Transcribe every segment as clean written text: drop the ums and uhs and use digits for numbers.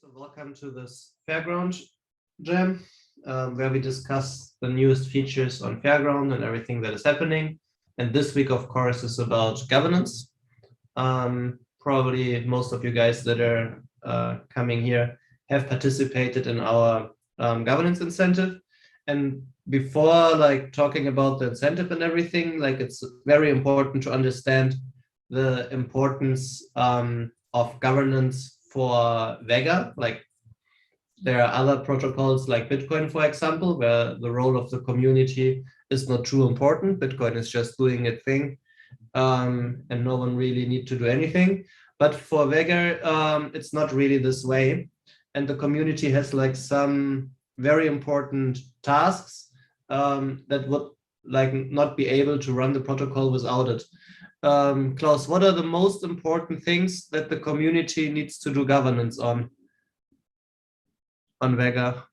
So welcome to this Fairground jam, where we discuss the newest features on Fairground and everything that is happening. And this week, of course, is about governance. Probably most of you guys that are coming here have participated in our governance incentive. And before talking about the incentive and everything, it's very important to understand the importance of governance for Vega. There are other protocols like Bitcoin, for example, where the role of the community is not too important. Bitcoin is just doing its thing, and no one really need to do anything. But for Vega, it's not really this way. And the community has some very important tasks that would not be able to run the protocol without it. Klaus, what are the most important things that the community needs to do governance on Vega?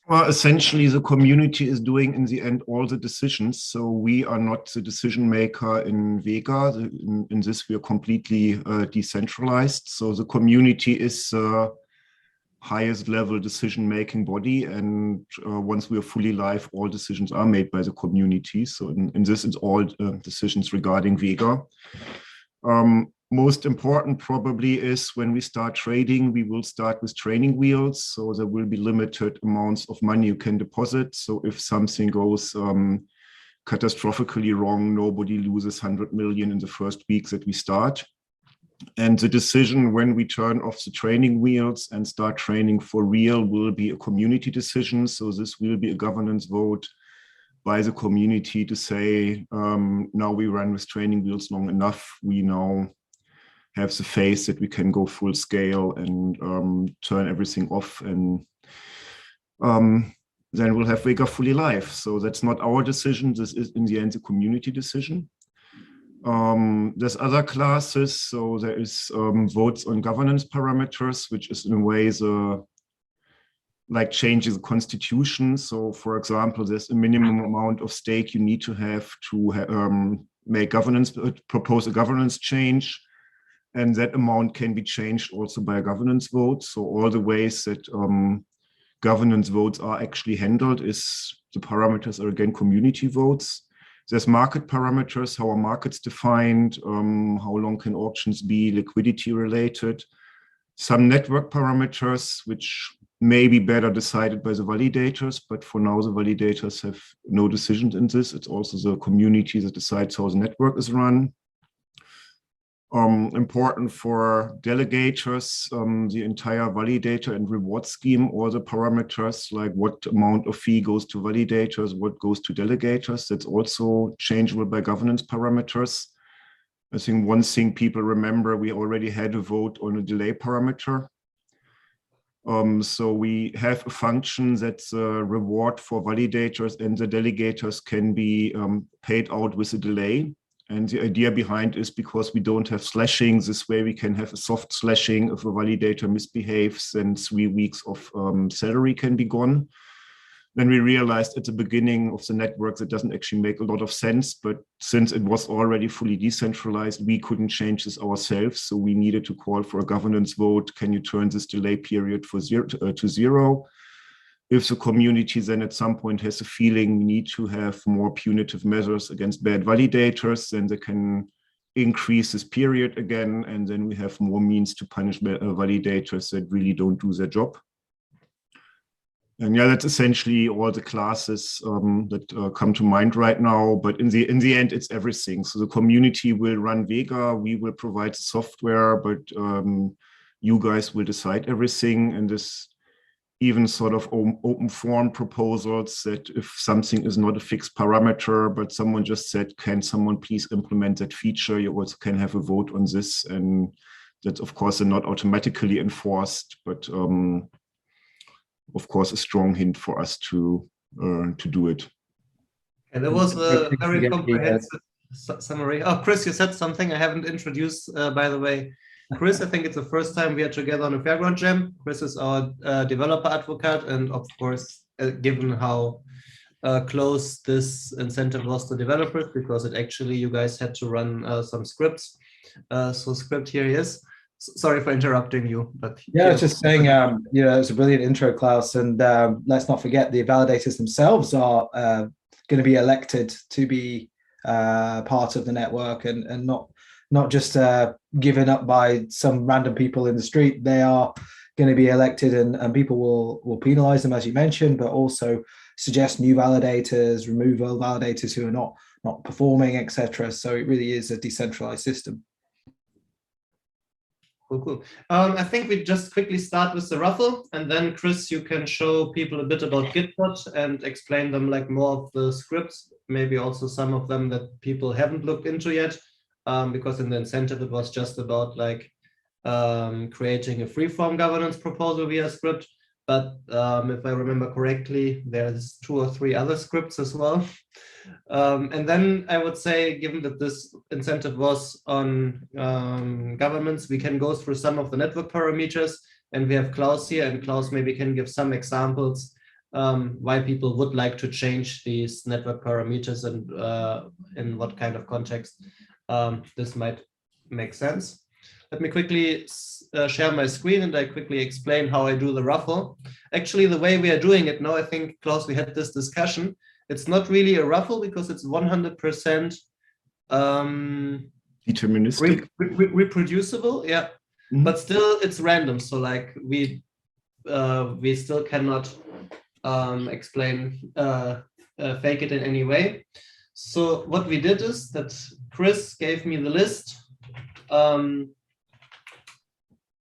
Well, essentially, the community is doing in the end all the decisions. So we are not the decision maker in Vega. In this, we are completely decentralized. So the community is highest level decision-making body, and once we are fully live, all decisions are made by the community. So in this, it's all decisions regarding Vega. Most important probably is when we start trading, we will start with training wheels. So there will be limited amounts of money you can deposit. So if something goes catastrophically wrong, nobody loses 100 million in the first week that we start. And the decision when we turn off the training wheels and start training for real will be a community decision. So this will be a governance vote by the community to say, now we run with training wheels long enough. We now have the faith that we can go full scale and turn everything off. And then we'll have Vega fully live. So that's not our decision. This is in the end a community decision. There's other classes, so there is votes on governance parameters, which is in a way changes the constitution. So for example, there's a minimum amount of stake you need to have to make governance, propose a governance change. And that amount can be changed also by a governance vote. So all the ways that governance votes are actually handled is the parameters are again community votes. There's market parameters, how are markets defined, how long can auctions be, liquidity related. Some network parameters, which may be better decided by the validators, but for now the validators have no decisions in this. It's also the community that decides how the network is run. Important for delegators, the entire validator and reward scheme, all the parameters, like what amount of fee goes to validators, what goes to delegators, that's also changeable by governance parameters. I think one thing people remember, we already had a vote on a delay parameter. So we have a function that's a reward for validators, and the delegators can be paid out with a delay. And the idea behind is because we don't have slashing, this way we can have a soft slashing. If a validator misbehaves, then 3 weeks of salary can be gone. Then we realized at the beginning of the network that doesn't actually make a lot of sense, but since it was already fully decentralized, we couldn't change this ourselves. So we needed to call for a governance vote. Can you turn this delay period to zero? If the community then at some point has a feeling we need to have more punitive measures against bad validators, then they can increase this period again, and then we have more means to punish validators that really don't do their job. And yeah, that's essentially all the classes that come to mind right now. But in the end, it's everything. So the community will run Vega, we will provide the software, but you guys will decide everything. And this even sort of open form proposals that if something is not a fixed parameter, but someone just said, can someone please implement that feature? You also can have a vote on this. And that's, of course, not automatically enforced, but of course, a strong hint for us to do it. And there was a very comprehensive summary. Oh, Chris, you said something I haven't introduced, by the way. Chris, I think it's the first time we are together on a Fairground Jam. Chris is our developer advocate, and of course, given how close this incentive was to developers, because it actually, you guys had to run some scripts. So script here he is. Sorry for interrupting you, but yeah, I was just saying, you know, it's a brilliant intro, Klaus, and let's not forget the validators themselves are going to be elected to be part of the network, and not just given up by some random people in the street. They are going to be elected, and people will penalize them, as you mentioned, but also suggest new validators, remove old validators who are not performing, etc. So it really is a decentralized system. Cool. I think we just quickly start with the raffle, and then Chris, you can show people a bit about Gitbot and explain them like more of the scripts, maybe also some of them that people haven't looked into yet, because in the incentive it was just about like creating a freeform governance proposal via script. But if I remember correctly, there's 2 or 3 other scripts as well. And then I would say, given that this incentive was on governments, we can go through some of the network parameters, and we have Klaus here, and Klaus maybe can give some examples why people would like to change these network parameters and in what kind of context this might make sense. Let me quickly share my screen, and I quickly explain how I do the raffle. Actually, the way we are doing it now, I think, Klaus, we had this discussion. It's not really a raffle because it's 100% deterministic, reproducible. Yeah, but still it's random. So like we still cannot explain fake it in any way. So what we did is that Chris gave me the list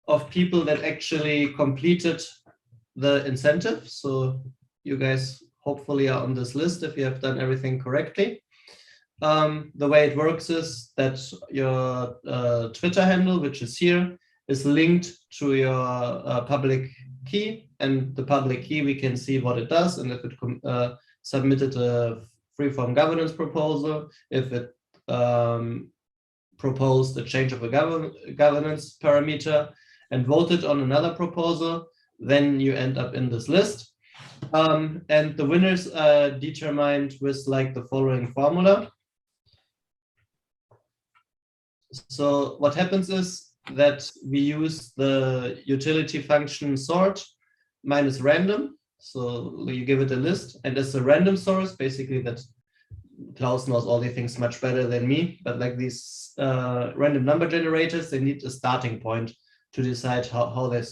of people that actually completed the incentive. So you guys hopefully are on this list if you have done everything correctly. The way it works is that your Twitter handle, which is here, is linked to your public key, and the public key, we can see what it does, and if it submitted a freeform governance proposal, if it proposed a change of a governance parameter and voted on another proposal, then you end up in this list. And the winners are determined with like the following formula. So what happens is that we use the utility function sort minus random. So you give it a list, and as a random source, basically that Klaus knows all these things much better than me, but like these random number generators, they need a starting point to decide how they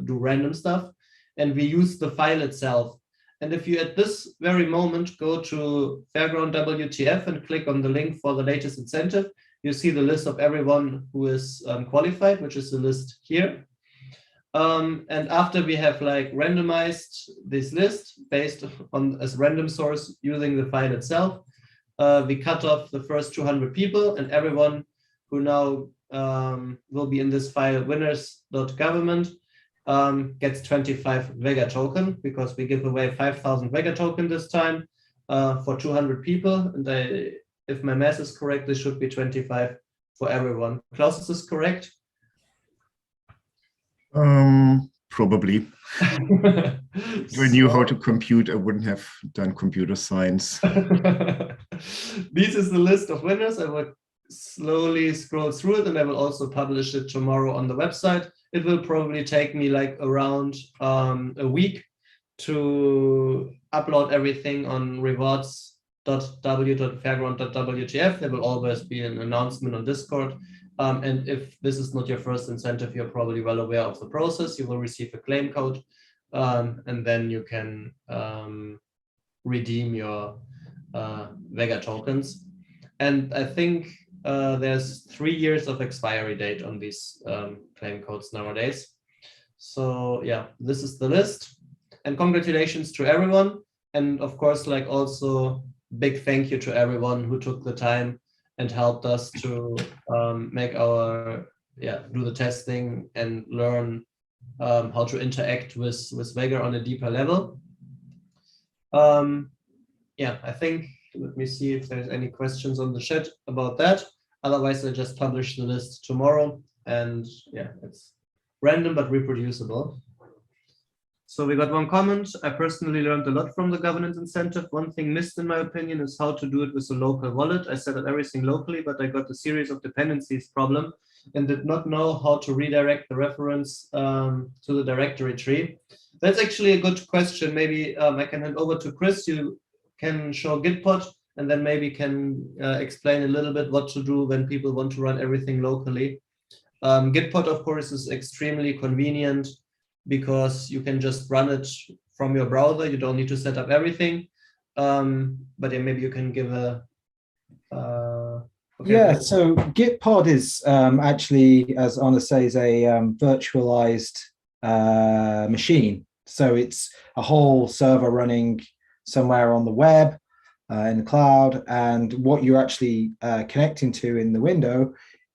do random stuff. And we use the file itself. And if you at this very moment go to Fairground WTF and click on the link for the latest incentive, you see the list of everyone who is qualified, which is the list here. And after we have like randomized this list based on as random source using the file itself, we cut off the first 200 people, and everyone who now will be in this file winners.government gets 25 Vega token, because we give away 5,000 Vega token this time for 200 people. And if my math is correct, this should be 25 for everyone. Klaus, is this correct? Probably. If I knew how to compute, I wouldn't have done computer science. This is the list of winners. I will slowly scroll through it, and I will also publish it tomorrow on the website. It will probably take me like around a week to upload everything on rewards.w.fairground.wtf. There will always be an announcement on Discord. And if this is not your first incentive, you're probably well aware of the process. You will receive a claim code, and then you can redeem your Vega tokens. And I think there's 3 years of expiry date on these claim codes nowadays. So yeah, this is the list. And congratulations to everyone. And of course, like also big thank you to everyone who took the time and helped us to make our, do the testing and learn how to interact with Vega on a deeper level. I think, let me see if there's any questions on the chat about that. Otherwise, I'll just publish the list tomorrow. And yeah, it's random but reproducible. So we got one comment. I personally learned a lot from the governance incentive. One thing missed, in my opinion, is how to do it with a local wallet. I set up everything locally, but I got a series of dependencies problem and did not know how to redirect the reference to the directory tree. That's actually a good question. Maybe I can hand over to Chris. You can show Gitpod and then maybe can explain a little bit what to do when people want to run everything locally. Gitpod, of course, is extremely convenient because you can just run it from your browser. You don't need to set up everything. But yeah, maybe you can give a... Okay. Yeah, so Gitpod is actually, as Anna says, a virtualized machine. So it's a whole server running somewhere on the web, in the cloud, and what you're actually connecting to in the window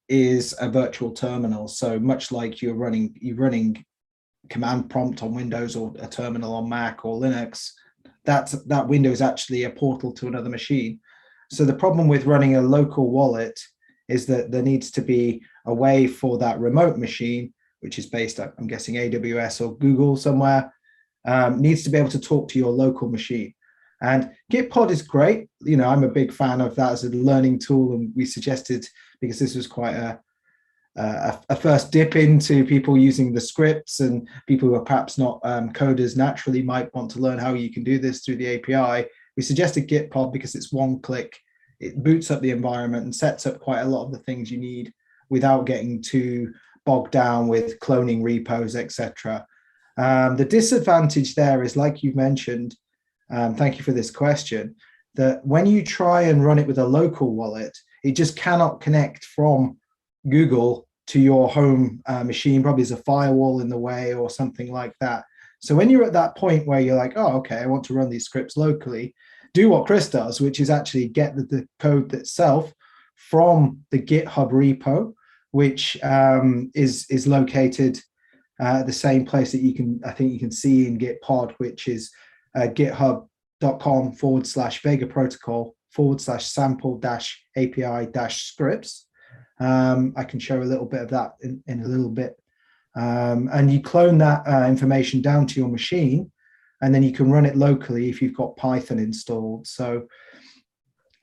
is a virtual terminal. So much like you're running command prompt on Windows or a terminal on Mac or Linux, that window is actually a portal to another machine. So the problem with running a local wallet is that there needs to be a way for that remote machine, which is based, I'm guessing, AWS or Google somewhere, needs to be able to talk to your local machine. And Gitpod is great. You know, I'm a big fan of that as a learning tool, and we suggested, because this was quite a first dip into people using the scripts, and people who are perhaps not coders naturally might want to learn how you can do this through the API. We suggested Gitpod because it's one click, it boots up the environment and sets up quite a lot of the things you need without getting too bogged down with cloning repos, etc. The disadvantage there is, like you mentioned, thank you for this question, that when you try and run it with a local wallet, it just cannot connect from Google to your home machine. Probably there's a firewall in the way or something like that. So when you're at that point where you're like, oh, okay, I want to run these scripts locally, do what Chris does, which is actually get the code itself from the GitHub repo, which is located the same place that I think you can see in Gitpod, which is github.com/Vega protocol /sample-API-scripts. I can show a little bit of that in a little bit. And you clone that information down to your machine, and then you can run it locally if you've got Python installed. So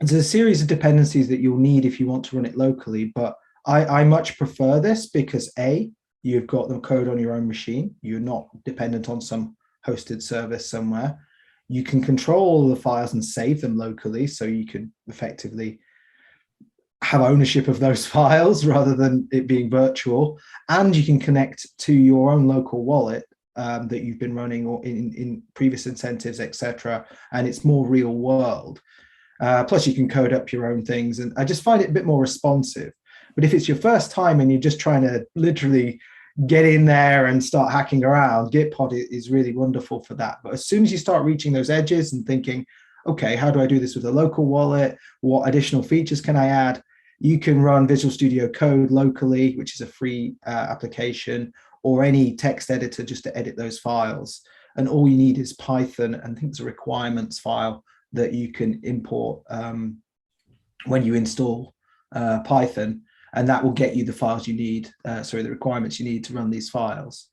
there's a series of dependencies that you'll need if you want to run it locally, but I much prefer this because A, you've got the code on your own machine. You're not dependent on some hosted service somewhere. You can control all the files and save them locally, so you can effectively have ownership of those files rather than it being virtual. And you can connect to your own local wallet that you've been running or in previous incentives, etc. And it's more real world. Plus you can code up your own things. And I just find it a bit more responsive. But if it's your first time and you're just trying to literally get in there and start hacking around, Gitpod is really wonderful for that. But as soon as you start reaching those edges and thinking, okay, how do I do this with a local wallet? What additional features can I add? You can run Visual Studio Code locally, which is a free application, or any text editor just to edit those files. And all you need is Python, and I think there's a requirements file that you can import when you install Python, and that will get you the files you need, the requirements you need to run these files.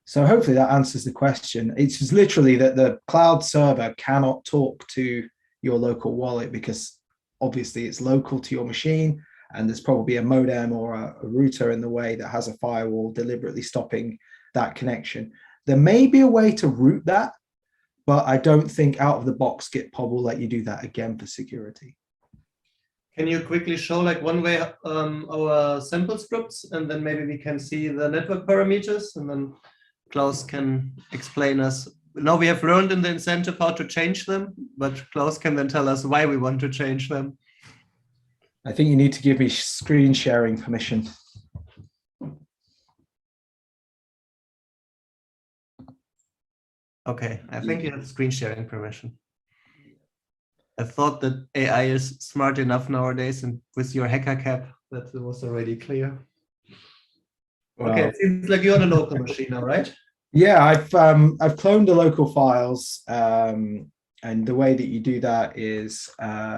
So hopefully that answers the question. It's just literally that the cloud server cannot talk to your local wallet because obviously it's local to your machine, and there's probably a modem or a router in the way that has a firewall deliberately stopping that connection. There may be a way to route that, but I don't think out of the box Gitpod will let you do that again for security. Can you quickly show like one way our sample scripts, and then maybe we can see the network parameters, and then Klaus can explain us. Now we have learned in the incentive how to change them, but Klaus can then tell us why we want to change them. I think you need to give me screen sharing permission. Okay, I think you have screen sharing permission. I thought that AI is smart enough nowadays, and with your hacker cap, that was already clear. Well, okay, it seems like you're on a local machine now, right? Yeah, I've cloned the local files, and the way that you do that is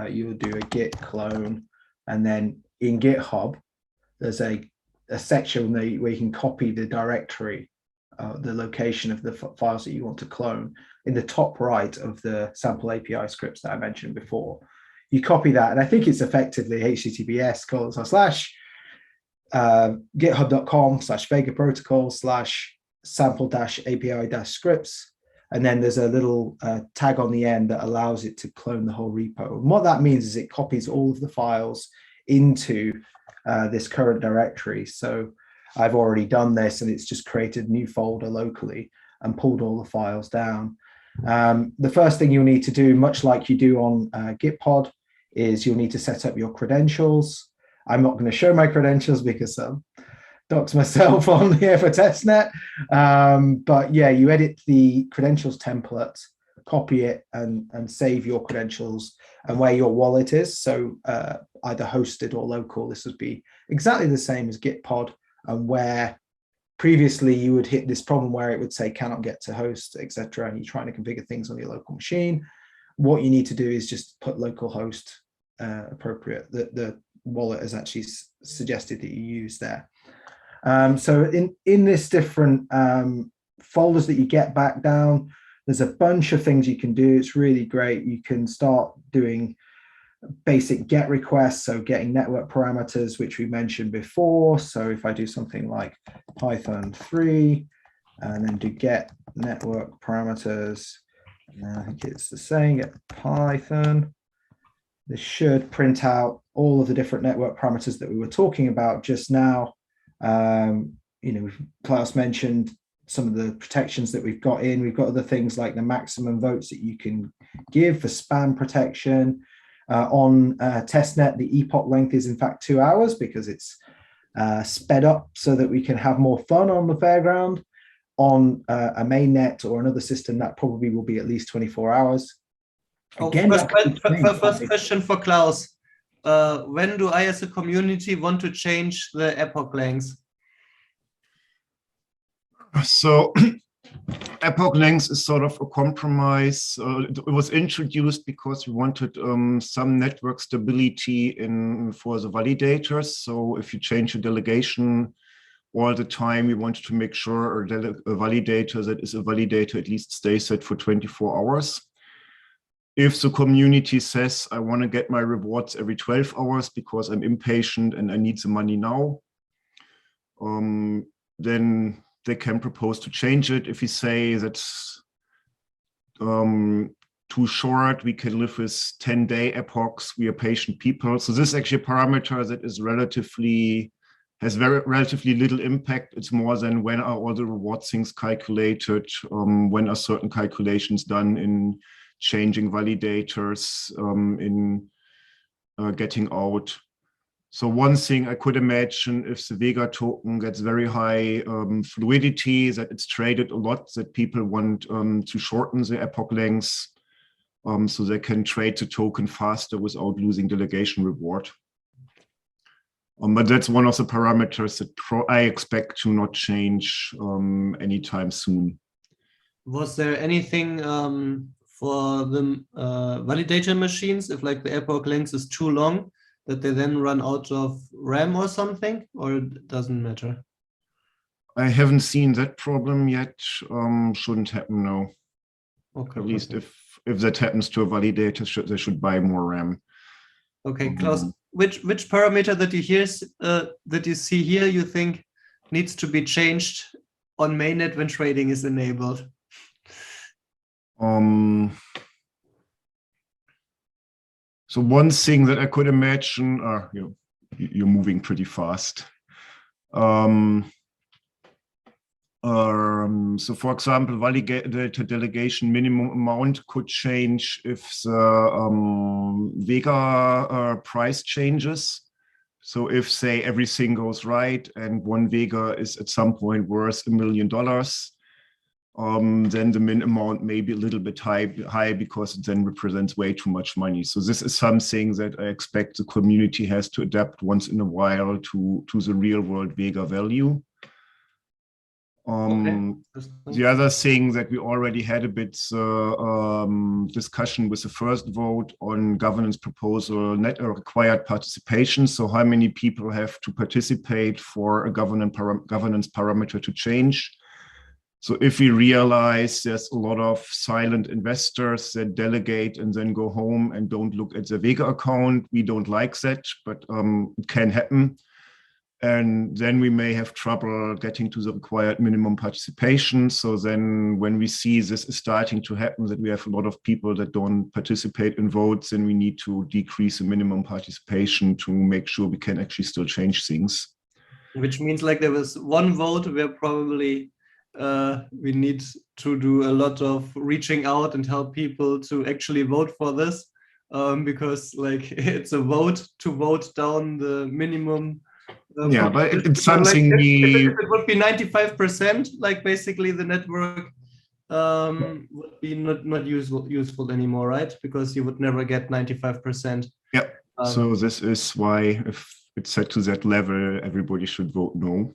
you'll do a git clone, and then in GitHub there's a section where you can copy the directory the location of the files that you want to clone in the top right of the sample API scripts that I mentioned before. You copy that, and I think it's effectively https:// github.com/Vega protocol /sample-API-scripts. And then there's a little tag on the end that allows it to clone the whole repo. And what that means is it copies all of the files into this current directory. So I've already done this, and it's just created a new folder locally and pulled all the files down. The first thing you'll need to do, much like you do on Gitpod, is you'll need to set up your credentials. I'm not going to show my credentials because dox myself on here for testnet. But yeah, you edit the credentials template, copy it, and save your credentials and where your wallet is. So either hosted or local. This would be exactly the same as Gitpod, and where previously you would hit this problem where it would say cannot get to host, etc. And you're trying to configure things on your local machine. What you need to do is just put localhost appropriate. The wallet has actually suggested that you use there. So in this different folders that you get back down, there's a bunch of things you can do. It's really great. You can start doing basic GET requests, so getting network parameters, which we mentioned before. So if I do something like Python 3 and then do get network parameters, I think it's the same, get Python, this should print out all of the different network parameters that we were talking about just now. Klaus mentioned some of the protections that we've got in. We've got other things like the maximum votes that you can give for spam protection. On testnet, the epoch length is in fact 2 hours because it's sped up so that we can have more fun on the Fairground. On a mainnet or another system, that probably will be at least 24 hours. Again, first question for Klaus. When do I as a community want to change the epoch lengths? So epoch length is sort of a compromise. It was introduced because we wanted some network stability for the validators. So if you change a delegation all the time, we wanted to make sure a validator that is a validator at least stays set for 24 hours. If the community says, I want to get my rewards every 12 hours because I'm impatient and I need the money now, then they can propose to change it. If we say that's too short, we can live with 10-day epochs. We are patient people. So this is actually a parameter that is has relatively little impact. It's more than when are all the reward things calculated, when are certain calculations done in changing validators, in getting out. So one thing I could imagine, if the Vega token gets very high fluidity, that it's traded a lot, that people want to shorten the epoch lengths so they can trade the token faster without losing delegation reward. But that's one of the parameters that I expect to not change anytime soon. Was there anything for the validator machines, if like the epoch length is too long, that they then run out of RAM or something, or it doesn't matter? I haven't seen that problem yet. Shouldn't happen, no. Okay. At least if that happens to a validator, they should buy more RAM. Okay, Klaus, which parameter that you see here you think needs to be changed on mainnet when trading is enabled? So one thing that I could imagine, you're moving pretty fast. So for example, validator delegation minimum amount could change if the Vega price changes. So if, say, everything goes right and one Vega is at some point worth $1 million, then the min amount may be a little bit high because it then represents way too much money. So this is something that I expect the community has to adapt once in a while to the real world Vega value. The other thing that we already had a bit discussion with the first vote on governance proposal, net required participation. So how many people have to participate for a governance parameter to change? So if we realize there's a lot of silent investors that delegate and then go home and don't look at their Vega account, we don't like that, but it can happen. And then we may have trouble getting to the required minimum participation. So then when we see this is starting to happen, that we have a lot of people that don't participate in votes, then we need to decrease the minimum participation to make sure we can actually still change things. Which means like there was one vote where probably we need to do a lot of reaching out and help people to actually vote for this, because like it's a vote to vote down the minimum. Yeah, but it's something like, we... if it would be 95%, like basically the network would be not useful anymore, right? Because you would never get 95%. Yeah, so this is why if it's set to that level, everybody should vote no.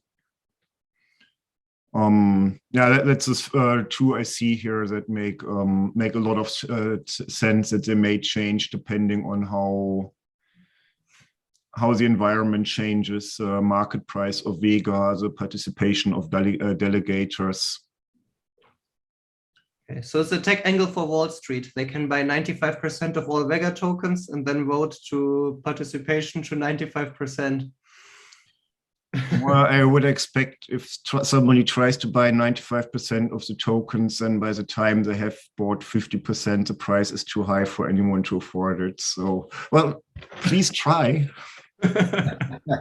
Yeah, that's true. I see here that make a lot of sense that they may change depending on how the environment changes, market price of Vega, the participation of delegators. Okay, so it's a tech angle for Wall Street. They can buy 95% of all Vega tokens and then vote to participation to 95%. Well, I would expect if somebody tries to buy 95% of the tokens, then by the time they have bought 50%, the price is too high for anyone to afford it. So, well, please try.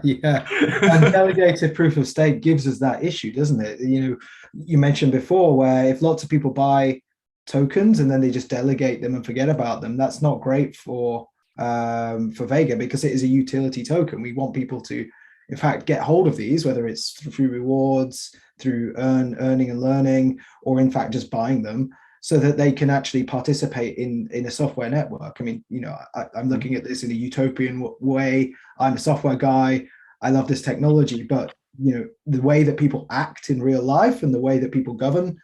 Yeah, and delegated proof of stake gives us that issue, doesn't it? You know, you mentioned before where if lots of people buy tokens and then they just delegate them and forget about them, that's not great for Vega, because it is a utility token. We want people to, in fact, get hold of these, whether it's through rewards, through earning and learning, or in fact just buying them, so that they can actually participate in a software network. I mean, you know, I'm looking at this in a utopian way. I'm a software guy. I love this technology, but you know, the way that people act in real life and the way that people govern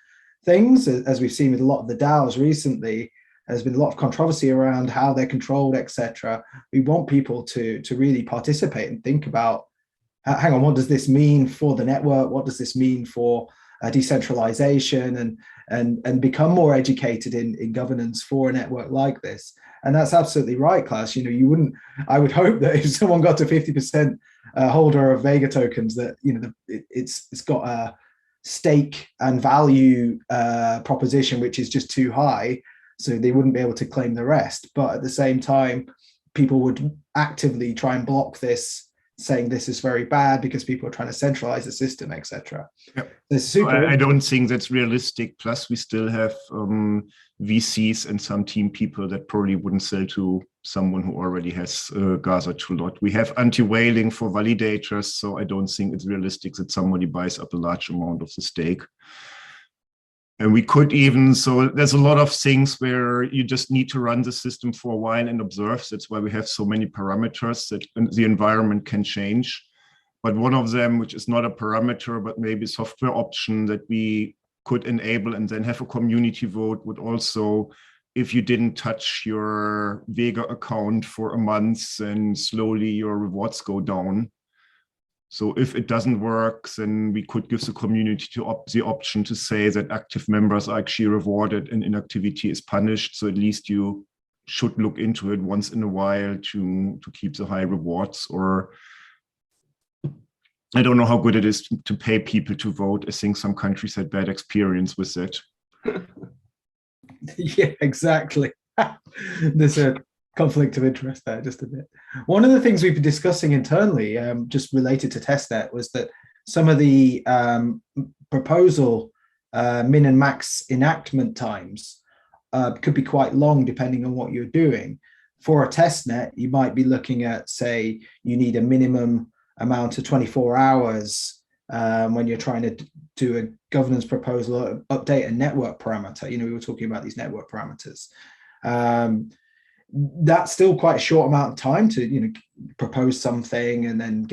things, as we've seen with a lot of the DAOs recently, there's been a lot of controversy around how they're controlled, etc. We want people to really participate and think about, hang on, what does this mean for the network? What does this mean for decentralization, and become more educated in governance for a network like this? And that's absolutely right, Klaus. You know, I would hope that if someone got to 50% holder of Vega tokens, that, you know, it's got a stake and value proposition which is just too high, so they wouldn't be able to claim the rest. But at the same time, people would actively try and block this, saying this is very bad because people are trying to centralize the system, etc. Yep. I don't think that's realistic. Plus, we still have VCs and some team people that probably wouldn't sell to someone who already has gathered a lot. We have anti-whaling for validators, so I don't think it's realistic that somebody buys up a large amount of the stake. And we could even, so there's a lot of things where you just need to run the system for a while and observe. That's why we have so many parameters that the environment can change. But one of them, which is not a parameter, but maybe a software option that we could enable and then have a community vote, would also, if you didn't touch your Vega account for a month, then slowly your rewards go down. So if it doesn't work, then we could give the community the option to say that active members are actually rewarded and inactivity is punished. So at least you should look into it once in a while to keep the high rewards. Or I don't know how good it is to pay people to vote. I think some countries had bad experience with that. Yeah, exactly. There's a conflict of interest there just a bit. One of the things we've been discussing internally, just related to testnet, was that some of the proposal min and max enactment times could be quite long depending on what you're doing. For a testnet, you might be looking at, say, you need a minimum amount of 24 hours when you're trying to do a governance proposal or update a network parameter. You know, we were talking about these network parameters. That's still quite a short amount of time to, you know, propose something and then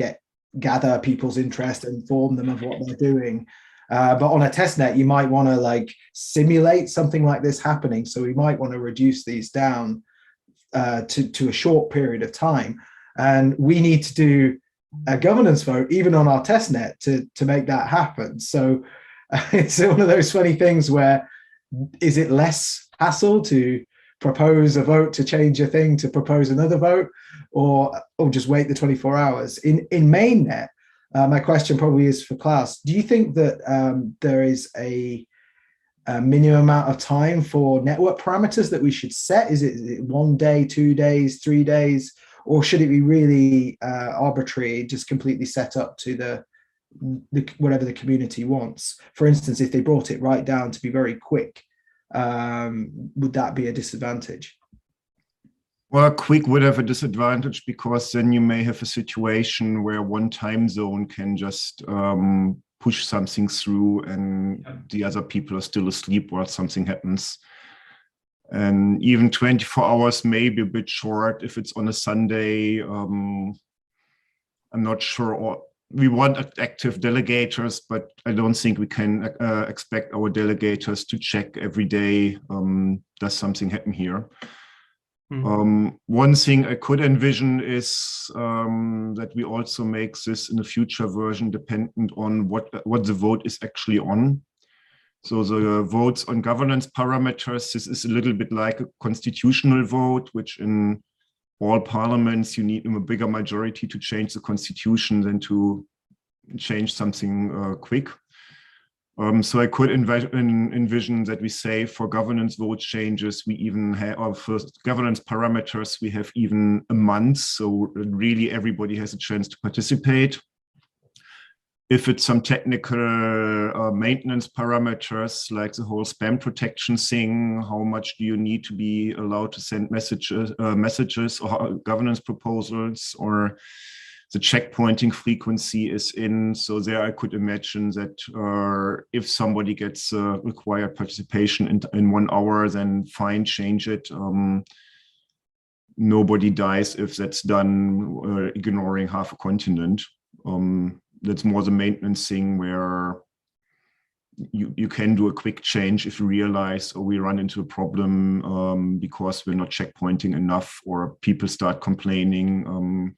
gather people's interest and inform them of what they're doing. But on a testnet, you might want to like simulate something like this happening. So we might want to reduce these down to a short period of time. And we need to do a governance vote even on our testnet to make that happen. So It's one of those funny things where, is it less hassle to propose a vote to change a thing to propose another vote, or just wait the 24 hours? In mainnet, my question probably is for Klaus. Do you think that there is a minimum amount of time for network parameters that we should set? Is it 1 day, 2 days, 3 days, or should it be really arbitrary, just completely set up to the whatever the community wants? For instance, if they brought it right down to be very quick, would that be a disadvantage? Well, quick would have a disadvantage, because then you may have a situation where one time zone can just push something through and the other people are still asleep while something happens. And even 24 hours may be a bit short if it's on a Sunday. I'm not sure. Or we want active delegators, but I don't think we can expect our delegators to check every day, does something happen here? One thing I could envision is that we also make this in a future version dependent on what the vote is actually on. So the votes on governance parameters, this is a little bit like a constitutional vote, which in all parliaments, you need a bigger majority to change the constitution than to change something quick. So I could envision that we say for governance vote changes, we even have, or for governance parameters, we have even a month. So really everybody has a chance to participate. If it's some technical maintenance parameters, like the whole spam protection thing, how much do you need to be allowed to send messages or governance proposals, or the checkpointing frequency is in. So there I could imagine that if somebody gets required participation in 1 hour, then fine, change it. Nobody dies if that's done ignoring half a continent. That's more the maintenance thing where you can do a quick change if you realize, or we run into a problem because we're not checkpointing enough, or people start complaining.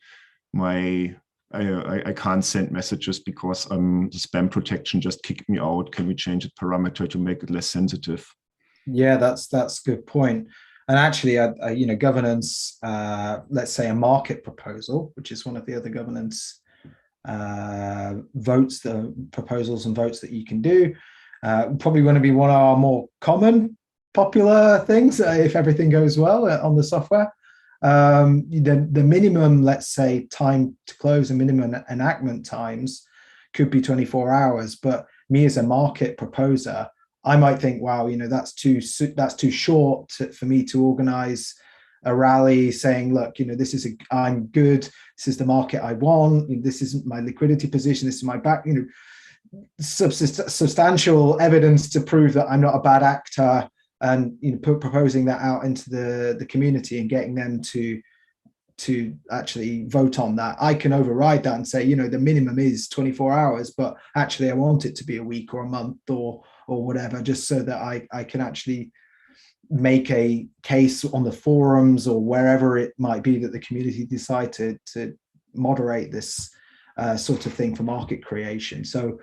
I can't send messages because the spam protection just kicked me out. Can we change the parameter to make it less sensitive? Yeah, that's a good point. And actually, governance, let's say a market proposal, which is one of the other governance votes, the proposals and votes that you can do, probably going to be one of our more common, popular things if everything goes well on the software. The minimum, let's say, time to close and minimum enactment times could be 24 hours. But me as a market proposer, I might think, wow, that's too short for me to organize a rally saying, look, I'm good. This is the market I want. This isn't my liquidity position. This is my back, substantial evidence to prove that I'm not a bad actor, and proposing that out into the community and getting them to actually vote on that. I can override that and say, the minimum is 24 hours, but actually I want it to be a week or a month or whatever, just so that I can actually make a case on the forums or wherever it might be that the community decide to moderate this sort of thing for market creation. So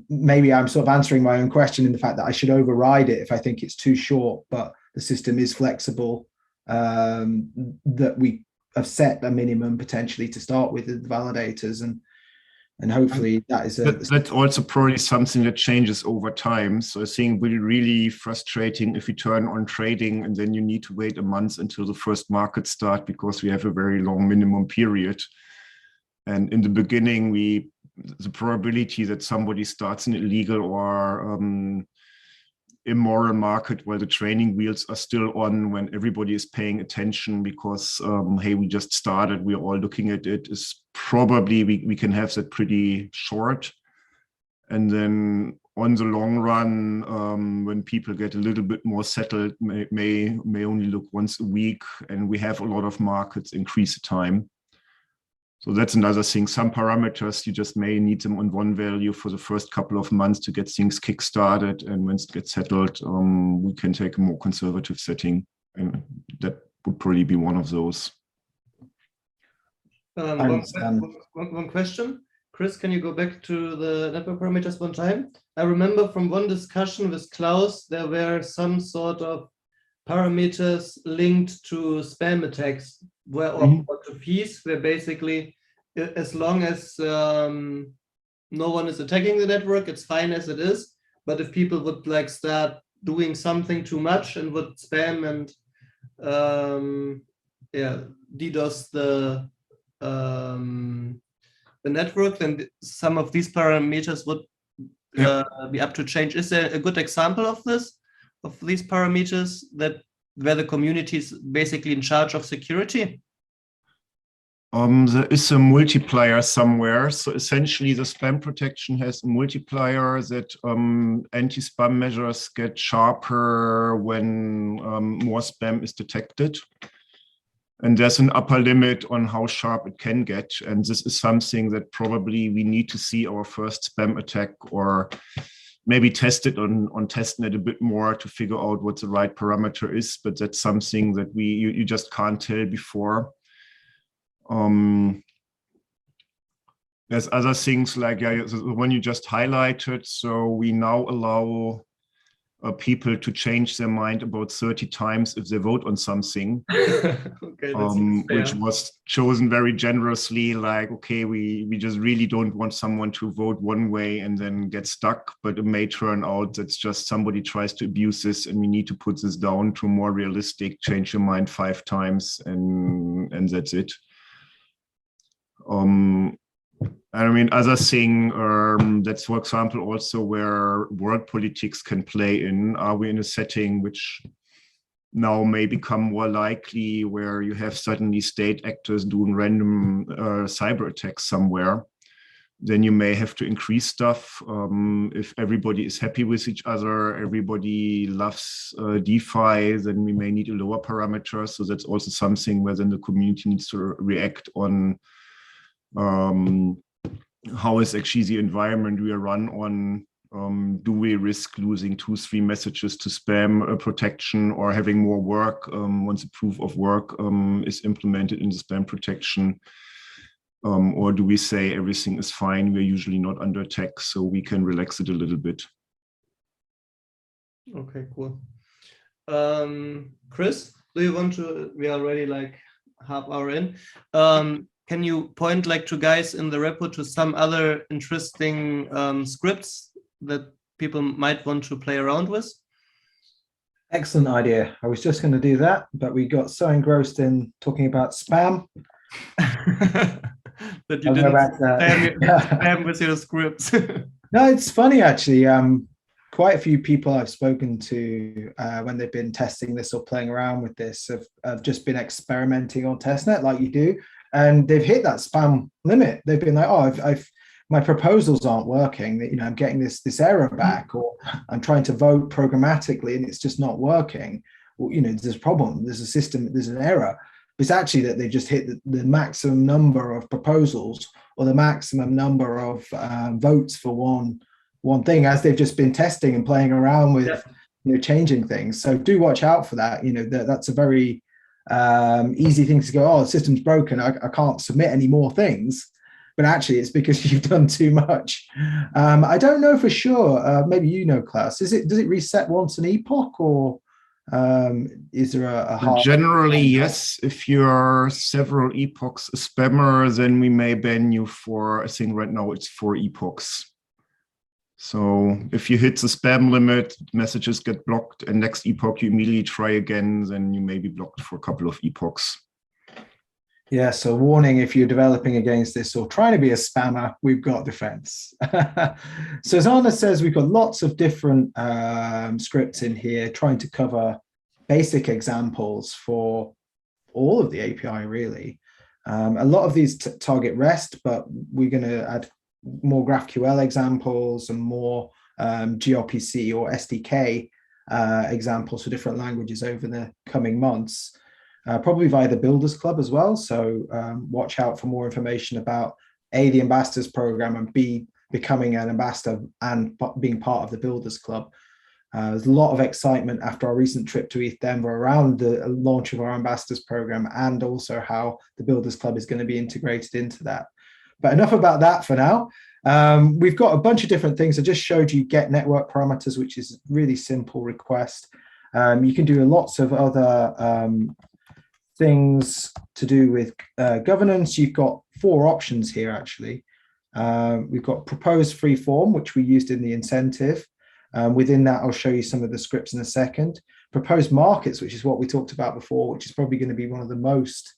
maybe I'm sort of answering my own question in the fact that I should override it if I think it's too short, but the system is flexible, that we have set a minimum potentially to start with the validators, and hopefully that is that's also probably something that changes over time. So I think it will be really frustrating if you turn on trading and then you need to wait a month until the first market start, because we have a very long minimum period. And in the beginning, the probability that somebody starts an illegal or immoral market while the training wheels are still on, when everybody is paying attention because, hey, we just started, we're all looking at it, is probably, we can have that pretty short. And then on the long run, when people get a little bit more settled, may only look once a week, and we have a lot of markets, increase the time. So that's another thing. Some parameters, you just may need them on one value for the first couple of months to get things kick-started. And once it gets settled, we can take a more conservative setting. And that would probably be one of those. One question. Chris, can you go back to the network parameters one time? I remember from one discussion with Klaus, there were some sort of parameters linked to spam attacks or to fees, where basically, as long as no one is attacking the network, it's fine as it is. But if people would like start doing something too much and would spam and DDoS the network, then some of these parameters would be up to change. Is there a good example of this, of these parameters that where the community is basically in charge of security? There is a multiplier somewhere. So essentially the spam protection has a multiplier that anti-spam measures get sharper when more spam is detected. And there's an upper limit on how sharp it can get. And this is something that probably we need to see our first spam attack, or maybe test it on testnet a bit more to figure out what the right parameter is. But that's something that you just can't tell before. There's other things like the one you just highlighted. So we now allow people to change their mind about 30 times if they vote on something, okay, which was chosen very generously. Like, okay, we just really don't want someone to vote one way and then get stuck, but it may turn out that's just somebody tries to abuse this, and we need to put this down to more realistic, change your mind 5 times, and that's it. I mean, other thing, that's, for example, also where world politics can play in. Are we in a setting which now may become more likely, where you have suddenly state actors doing random cyber attacks somewhere? Then you may have to increase stuff. If everybody is happy with each other, everybody loves DeFi, then we may need a lower parameter. So that's also something where then the community needs to react on. How is actually the environment we are run on? Do we risk losing 2-3 messages to spam protection, or having more work once the proof of work is implemented in the spam protection? Or do we say everything is fine, we're usually not under attack, so we can relax it a little bit? Okay, cool. Chris, do you want to, we are already like half hour in. Can you point like to guys in the repo to some other interesting scripts that people might want to play around with? Excellent idea. I was just going to do that, but we got so engrossed in talking about spam that you didn't spam with your scripts. No, it's funny actually. Quite a few people I've spoken to when they've been testing this or playing around with this have just been experimenting on testnet like you do. And they've hit that spam limit. They've been like, oh, my proposals aren't working. You know, I'm getting this error back, or I'm trying to vote programmatically and it's just not working. Well, you know, there's a problem. There's a system. There's an error. It's actually that they just hit the maximum number of proposals, or the maximum number of votes for one thing, as they've just been testing and playing around with, you know, changing things. So do watch out for that. You know, that's a very easy thing to go, oh, the system's broken, I can't submit any more things, but actually it's because you've done too much. I don't know for sure, maybe you know, Klaus, does it reset once an epoch, or is there a hard... Generally, yes. If you're several epochs a spammer, then we may ban you for, I think right now it's 4 epochs. So if you hit the spam limit, messages get blocked, and next epoch you immediately try again, then you may be blocked for a couple of epochs. Yeah, so warning, if you're developing against this or trying to be a spammer, we've got defense. So as Anna says, we've got lots of different scripts in here trying to cover basic examples for all of the API, really. A lot of these target REST, but we're going to add more GraphQL examples and more gRPC or SDK examples for different languages over the coming months, probably via the Builders Club as well. So watch out for more information about A, the Ambassadors Program, and B, becoming an ambassador and being part of the Builders Club. There's a lot of excitement after our recent trip to ETH Denver around the launch of our Ambassadors Program, and also how the Builders Club is going to be integrated into that. But enough about that for now. We've got a bunch of different things. I just showed you get network parameters, which is a really simple request. You can do lots of other things to do with governance. You've got 4 options here, actually. We've got propose free form, which we used in the incentive. Within that, I'll show you some of the scripts in a second. Propose markets, which is what we talked about before, which is probably going to be one of the most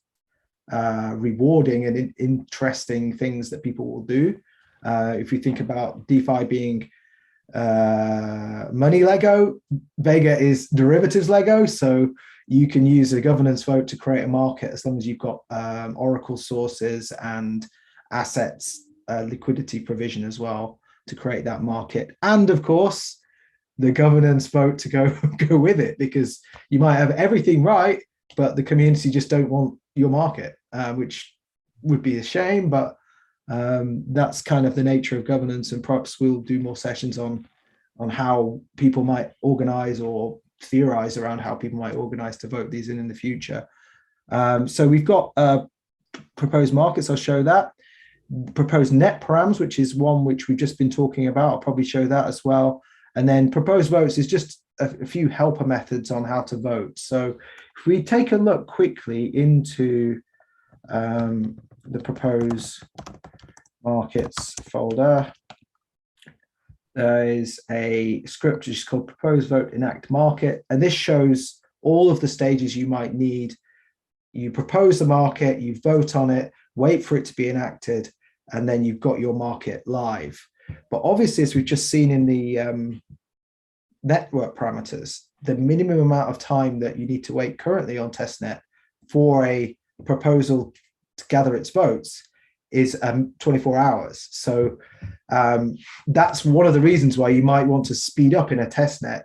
rewarding and interesting things that people will do. If you think about DeFi being money Lego, Vega is derivatives Lego. So you can use a governance vote to create a market as long as you've got Oracle sources and assets, liquidity provision as well to create that market. And of course, the governance vote to go with it, because you might have everything right, but the community just don't want your market, which would be a shame, but that's kind of the nature of governance, and perhaps we'll do more sessions on how people might organize or theorize around how people might organize to vote these in the future. So we've got proposed markets. I'll show that. Proposed net params, which is one which we've just been talking about. I'll probably show that as well. And then proposed votes is just a few helper methods on how to vote. So if we take a look quickly into the proposed markets folder, there is a script which is called propose vote enact market, and this shows all of the stages you might need. You propose the market, you vote on it, wait for it to be enacted, and then you've got your market live. But obviously, as we've just seen in the network parameters, the minimum amount of time that you need to wait currently on testnet for a proposal to gather its votes is 24 hours. So that's one of the reasons why you might want to speed up in a testnet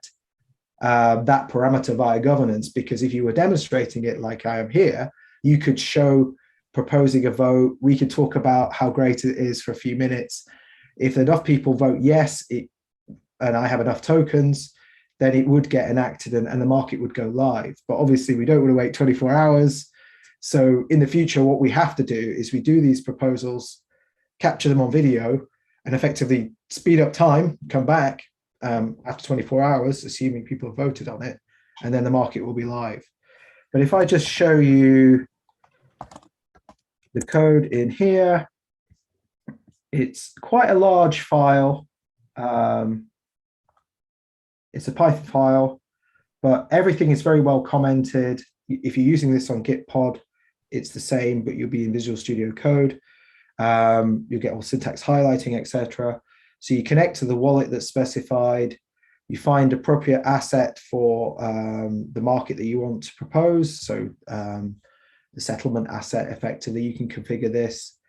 that parameter via governance, because if you were demonstrating it like I am here, you could show proposing a vote. We could talk about how great it is for a few minutes. If enough people vote yes, and I have enough tokens, then it would get enacted and the market would go live. But obviously we don't want to wait 24 hours. So in the future, what we have to do is we do these proposals, capture them on video, and effectively speed up time, come back after 24 hours, assuming people have voted on it, and then the market will be live. But if I just show you the code in here, it's quite a large file. It's a Python file, but everything is very well commented. If you're using this on Gitpod, it's the same, but you'll be in Visual Studio Code. You'll get all syntax highlighting, etc. So you connect to the wallet that's specified. You find appropriate asset for the market that you want to propose. So the settlement asset, effectively, you can configure this.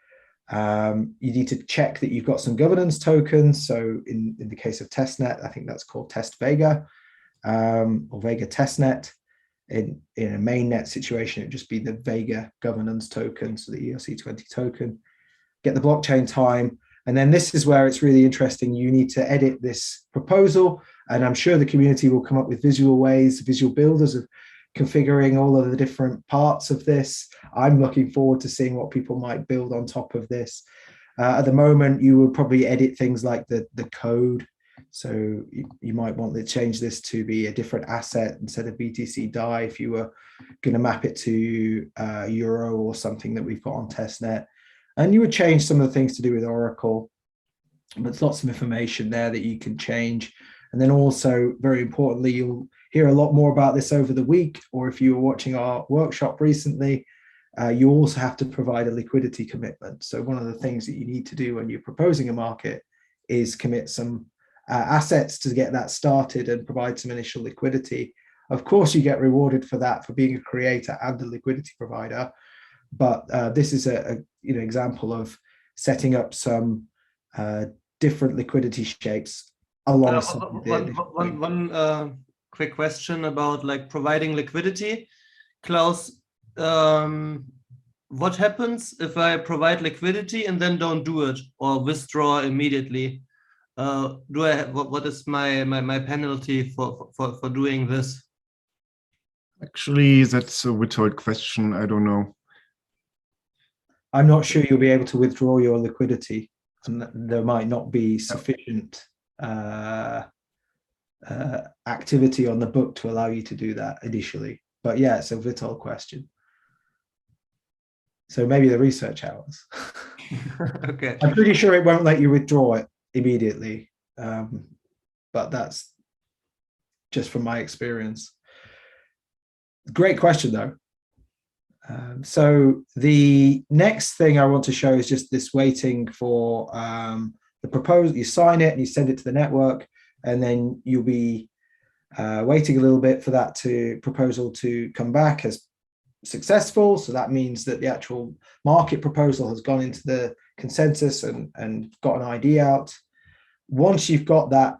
You need to check that you've got some governance tokens. So in the case of testnet, I think that's called test Vega or Vega testnet. In a mainnet situation, it'd just be the Vega governance token, so the ERC20 token. Get the blockchain time, and then this is where it's really interesting. You need to edit this proposal, and I'm sure the community will come up with visual ways, visual builders of configuring all of the different parts of this. I'm looking forward to seeing what people might build on top of this. At the moment, you will probably edit things like the code. So you might want to change this to be a different asset instead of BTC DAI if you were going to map it to Euro or something that we've got on testnet. And you would change some of the things to do with Oracle, but there's lots of information there that you can change. And then also, very importantly, you'll hear a lot more about this over the week, or if you were watching our workshop recently, you also have to provide a liquidity commitment. So one of the things that you need to do when you're proposing a market is commit some assets to get that started and provide some initial liquidity. Of course, you get rewarded for that, for being a creator and a liquidity provider. But this is a example of setting up some different liquidity shapes alongside. One quick question about like providing liquidity, Klaus. What happens if I provide liquidity and then don't do it or withdraw immediately? Do I have, what is my penalty for doing this? Actually, that's a rhetorical question. I don't know. I'm not sure you'll be able to withdraw your liquidity. and there might not be sufficient activity on the book to allow you to do that initially. But yeah, it's a vital question. So maybe the research hours. Okay. I'm pretty sure it won't let you withdraw it immediately, but that's just from my experience. Great question, though. So the next thing I want to show is just this waiting for the proposal. You sign it and you send it to the network, and then you'll be waiting a little bit for that proposal to come back as successful. So that means that the actual market proposal has gone into the consensus and got an ID out. Once you've got that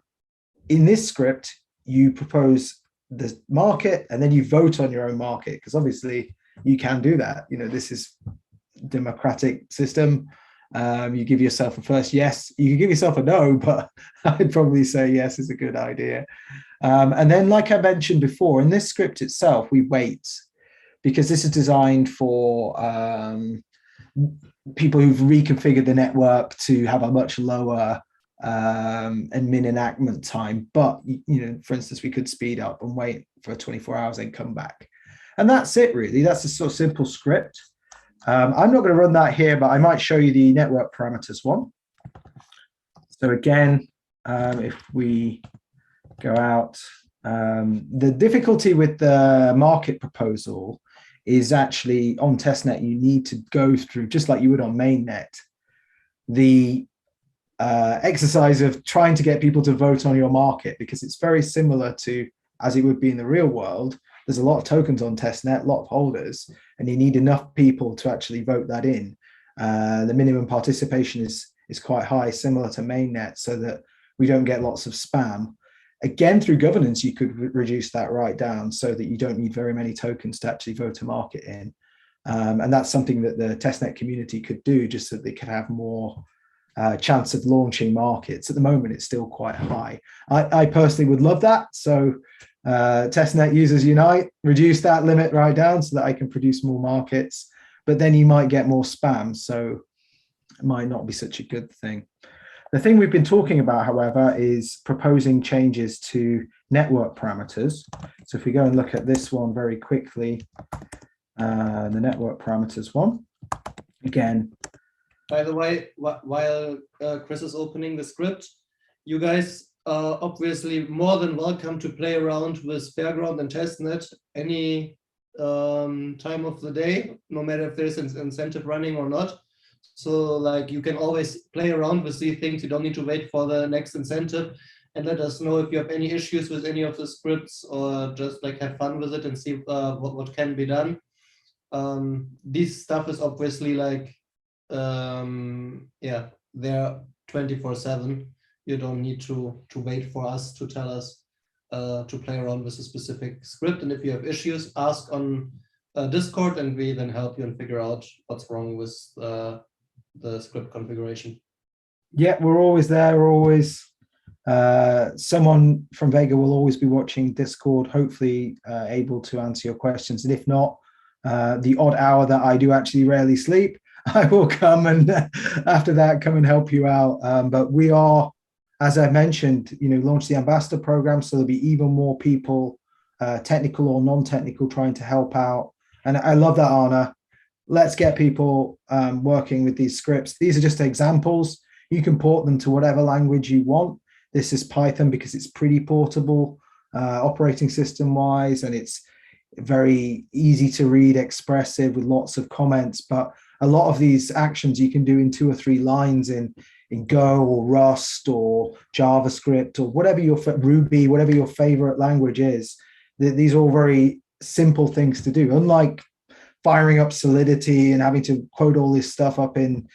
in this script, you propose the market and then you vote on your own market, because obviously you can do that. You know, this is a democratic system. You give yourself a first yes. You can give yourself a no, but I'd probably say yes is a good idea. And then, like I mentioned before, in this script itself, we wait, because this is designed for people who've reconfigured the network to have a much lower admin enactment time. But, you know, for instance, we could speed up and wait for 24 hours and come back. And that's it, really. That's a sort of simple script. I'm not going to run that here, but I might show you the network parameters one. So again, if we go out, the difficulty with the market proposal is actually on testnet, you need to go through, just like you would on mainnet, the exercise of trying to get people to vote on your market, because it's very similar to as it would be in the real world. There's a lot of tokens on testnet, a lot of holders, and you need enough people to actually vote that in. The minimum participation is quite high, similar to mainnet, so that we don't get lots of spam. Again, through governance, you could reduce that right down so that you don't need very many tokens to actually vote a market in. And that's something that the testnet community could do, just so they could have more chance of launching markets. At the moment, it's still quite high. I personally would love that. So testnet users unite, reduce that limit right down so that I can produce more markets, but then you might get more spam. So it might not be such a good thing. The thing we've been talking about, however, is proposing changes to network parameters. So if we go and look at this one very quickly, the network parameters one, again. By the way, while Chris is opening the script, you guys are obviously more than welcome to play around with Fairground and testnet any time of the day, no matter if there's an incentive running or not. So like you can always play around with these things. You don't need to wait for the next incentive, and let us know if you have any issues with any of the scripts, or just like have fun with it and see what can be done. This stuff is obviously like, yeah, they're 24/7. You don't need to wait for us to tell us to play around with a specific script. And if you have issues, ask on Discord, and we then help you and figure out what's wrong with the script configuration. Yeah, we're always there. We're always someone from Vega will always be watching Discord, hopefully able to answer your questions. And if not, the odd hour that I do actually rarely sleep, I will come and after that come and help you out. But we are, as I mentioned, launch the ambassador program, so there'll be even more people, technical or non-technical, trying to help out. And I love that, Anna. Let's get people working with these scripts. These are just examples. You can port them to whatever language you want. This is Python because it's pretty portable, operating system wise, and it's very easy to read, expressive with lots of comments. But a lot of these actions you can do in 2 or 3 lines in Go or Rust or JavaScript or whatever Ruby, whatever your favorite language is. These are all very simple things to do. Unlike firing up Solidity and having to quote all this stuff up in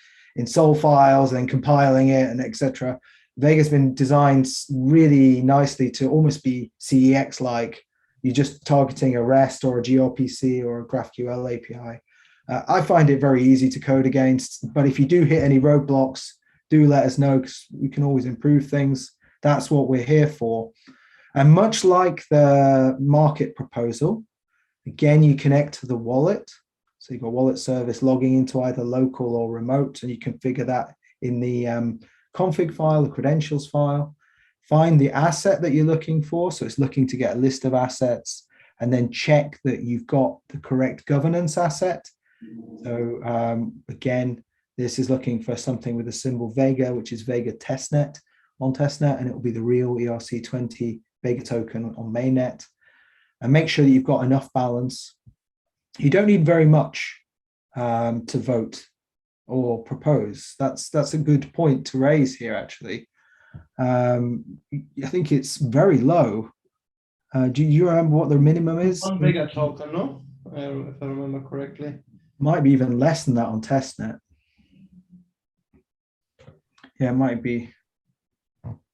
Sol files and then compiling it and etc. Vega's been designed really nicely to almost be CEX-like. You're just targeting a REST or a gRPC or a GraphQL API. I find it very easy to code against, but if you do hit any roadblocks, do let us know, because we can always improve things. That's what we're here for. And much like the market proposal, again, you connect to the wallet. So you've got wallet service logging into either local or remote, and you configure that in the config file, the credentials file, find the asset that you're looking for. So it's looking to get a list of assets, and then check that you've got the correct governance asset. So again, this is looking for something with the symbol Vega, which is Vega testnet on testnet, and it will be the real ERC20 Vega token on mainnet. And make sure that you've got enough balance. You don't need very much to vote or propose. That's a good point to raise here, actually. I think it's very low. Do you remember what the minimum is? 1 Vega token, no? If I remember correctly. Might be even less than that on testnet. Yeah, it might be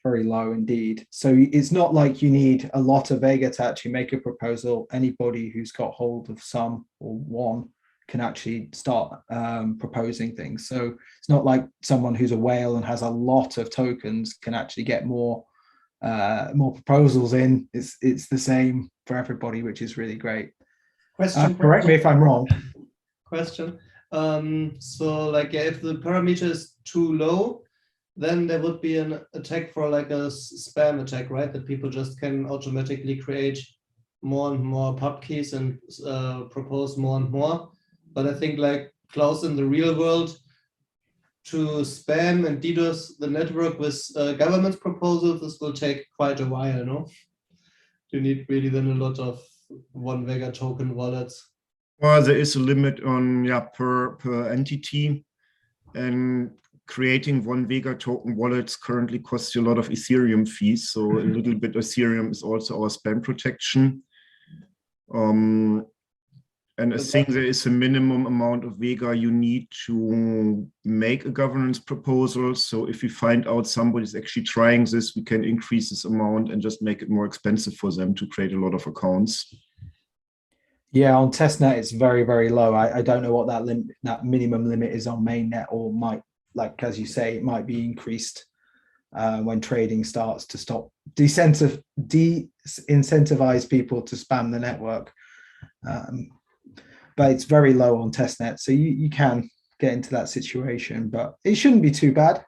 very low indeed. So it's not like you need a lot of Vega to actually make a proposal. Anybody who's got hold of some or one can actually start proposing things. So it's not like someone who's a whale and has a lot of tokens can actually get more proposals in. It's the same for everybody, which is really great. Question. Correct me if I'm wrong. Question. So like, yeah, if the parameter is too low, then there would be an attack for like a spam attack, right? That people just can automatically create more and more pub keys and propose more and more. But I think like Klaus, in the real world, to spam and DDoS the network with government proposals, this will take quite a while, no? You need really then a lot of 1 Vega token wallets. Well, there is a limit on per entity, and creating 1 Vega token wallets currently costs you a lot of Ethereum fees. So a little bit of Ethereum is also our spam protection. And I think there is a minimum amount of Vega you need to make a governance proposal. So if we find out somebody's actually trying this, we can increase this amount and just make it more expensive for them to create a lot of accounts. Yeah, on testnet, it's very, very low. I don't know what that minimum limit is on mainnet, or might, like as you say, it might be increased when trading starts to stop de-incentivize people to spam the network. But it's very low on testnet, so you can get into that situation, but it shouldn't be too bad.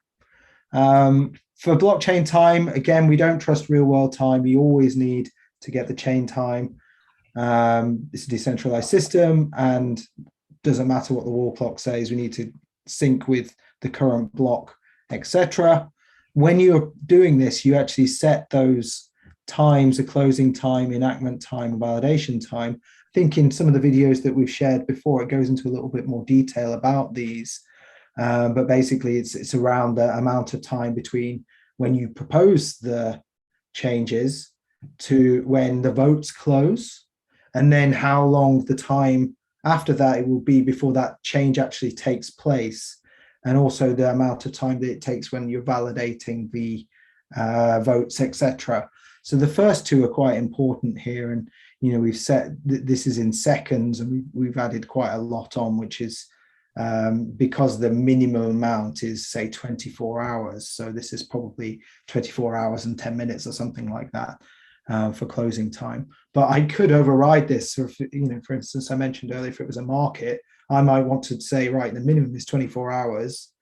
For blockchain time, again, we don't trust real world time. You always need to get the chain time. It's a decentralized system, and doesn't matter what the wall clock says. We need to sync with the current block, etc. When you're doing this, you actually set those times: a closing time, enactment time, validation time. I think in some of the videos that we've shared before, it goes into a little bit more detail about these. But basically, it's around the amount of time between when you propose the changes to when the votes close, and then how long the time after that it will be before that change actually takes place, and also the amount of time that it takes when you're validating the votes, etc. So the first two are quite important here, and we've set this is in seconds, and we've added quite a lot on, which is because the minimum amount is, say, 24 hours. So this is probably 24 hours and 10 minutes or something like that for closing time. But I could override this. So if, for instance, I mentioned earlier, if it was a market, I might want to say, right, the minimum is 24 hours,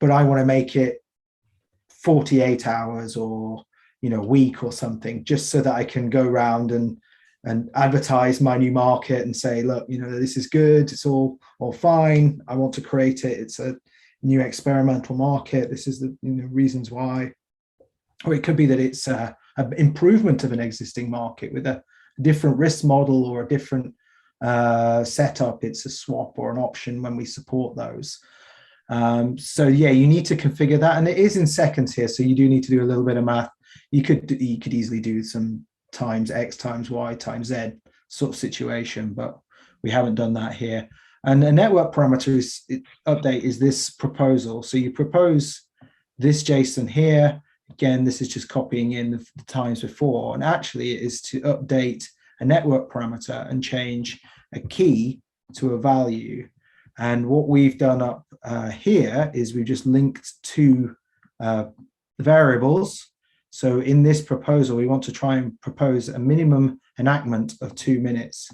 but I want to make it 48 hours or, a week or something, just so that I can go around and advertise my new market and say, look, this is good, it's all fine, I want to create it, it's a new experimental market, this is the reasons why. Or it could be that it's an improvement of an existing market with a different risk model or a different setup. It's a swap or an option when we support those. So yeah, you need to configure that, and it is in seconds here, so you do need to do a little bit of math. You could easily do some times X times Y times Z sort of situation, but we haven't done that here. And a network parameters update is this proposal. So you propose this JSON here. Again, this is just copying in the times before, and actually it is to update a network parameter and change a key to a value. And what we've done up here is we've just linked two variables. So in this proposal, we want to try and propose a minimum enactment of 2 minutes.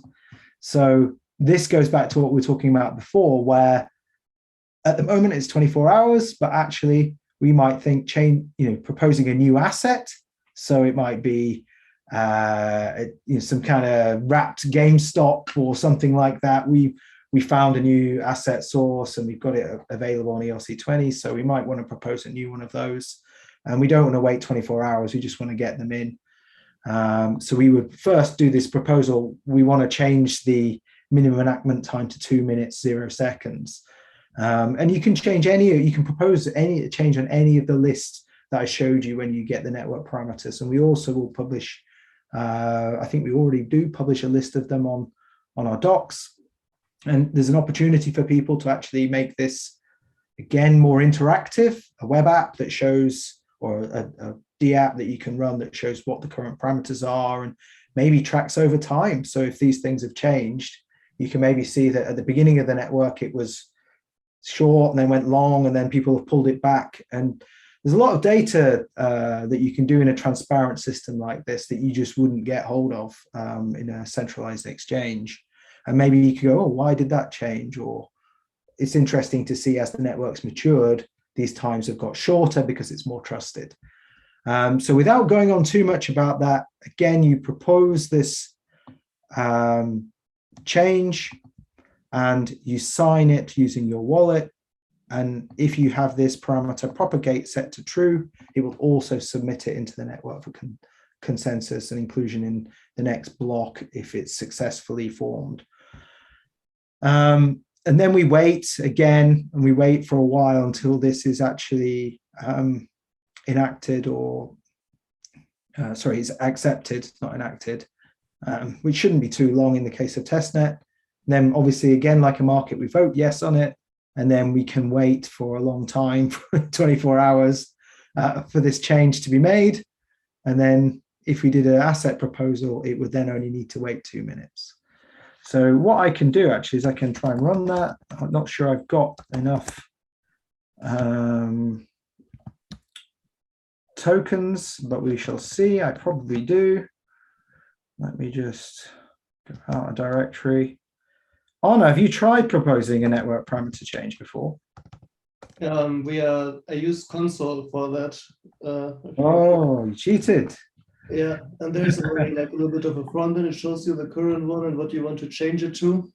So this goes back to what we were talking about before, where at the moment it's 24 hours, but actually we might think proposing a new asset. So it might be some kind of wrapped GameStop or something like that. We found a new asset source and we've got it available on ERC20. So we might want to propose a new one of those. And we don't want to wait 24 hours. We just want to get them in. So we would first do this proposal. We want to change the minimum enactment time to 2 minutes, 0 seconds. And you can propose any change on any of the lists that I showed you when you get the network parameters. And we also will publish, I think we already do publish a list of them on our docs. And there's an opportunity for people to actually make this, again, more interactive, a web app that shows, or a D app that you can run that shows what the current parameters are and maybe tracks over time. So if these things have changed, you can maybe see that at the beginning of the network, it was short and then went long, and then people have pulled it back. And there's a lot of data that you can do in a transparent system like this that you just wouldn't get hold of in a centralized exchange. And maybe you could go, oh, why did that change? Or it's interesting to see as the network's matured, these times have got shorter because it's more trusted. So without going on too much about that, again, you propose this change and you sign it using your wallet. And if you have this parameter propagate set to true, it will also submit it into the network for consensus and inclusion in the next block if it's successfully formed. And then we wait again, and we wait for a while until this is actually enacted, or sorry, it's accepted, not enacted, which shouldn't be too long in the case of testnet. Then obviously, again, like a market, we vote yes on it, and then we can wait for a long time, 24 hours, for this change to be made. And then if we did an asset proposal, it would then only need to wait 2 minutes. So what I can do actually is I can try and run that. I'm not sure I've got enough tokens, but we shall see. I probably do. Let me just go out a directory. Anna, have you tried proposing a network parameter change before? I use console for that. Oh, you cheated. Yeah, and there's already like a little bit of a front end. It shows you the current one and what you want to change it to.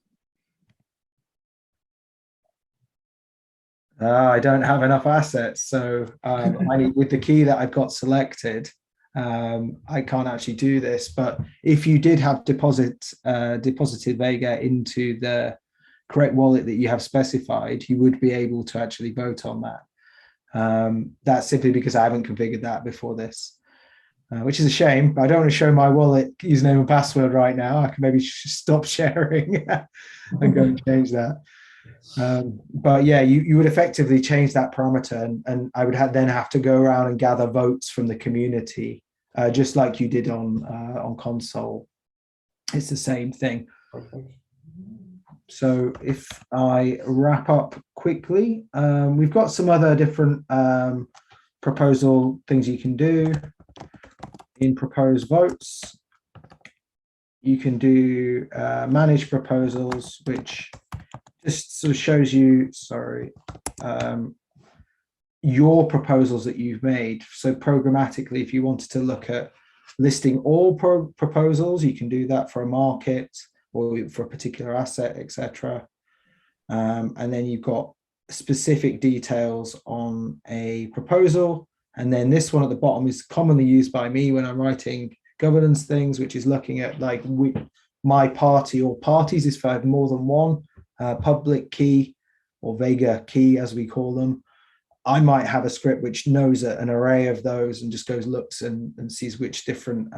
I don't have enough assets, so with the key that I've got selected, I can't actually do this. But if you did have deposited Vega into the correct wallet that you have specified, you would be able to actually vote on that. That's simply because I haven't configured that before this. Which is a shame, but I don't want to show my wallet username and password right now. I can maybe stop sharing and go and change that. But yeah, you would effectively change that parameter, and I would then have to go around and gather votes from the community, just like you did on console. It's the same thing. Perfect. So if I wrap up quickly, we've got some other different proposal things you can do. In propose votes, you can do manage proposals, which just sort of shows you, your proposals that you've made. So programmatically, if you wanted to look at listing all proposals, you can do that for a market or for a particular asset, etc. And then you've got specific details on a proposal. And then this one at the bottom is commonly used by me when I'm writing governance things, which is looking at like my party or parties is for more than one public key or Vega key, as we call them. I might have a script which knows an array of those and just goes, looks and sees which different,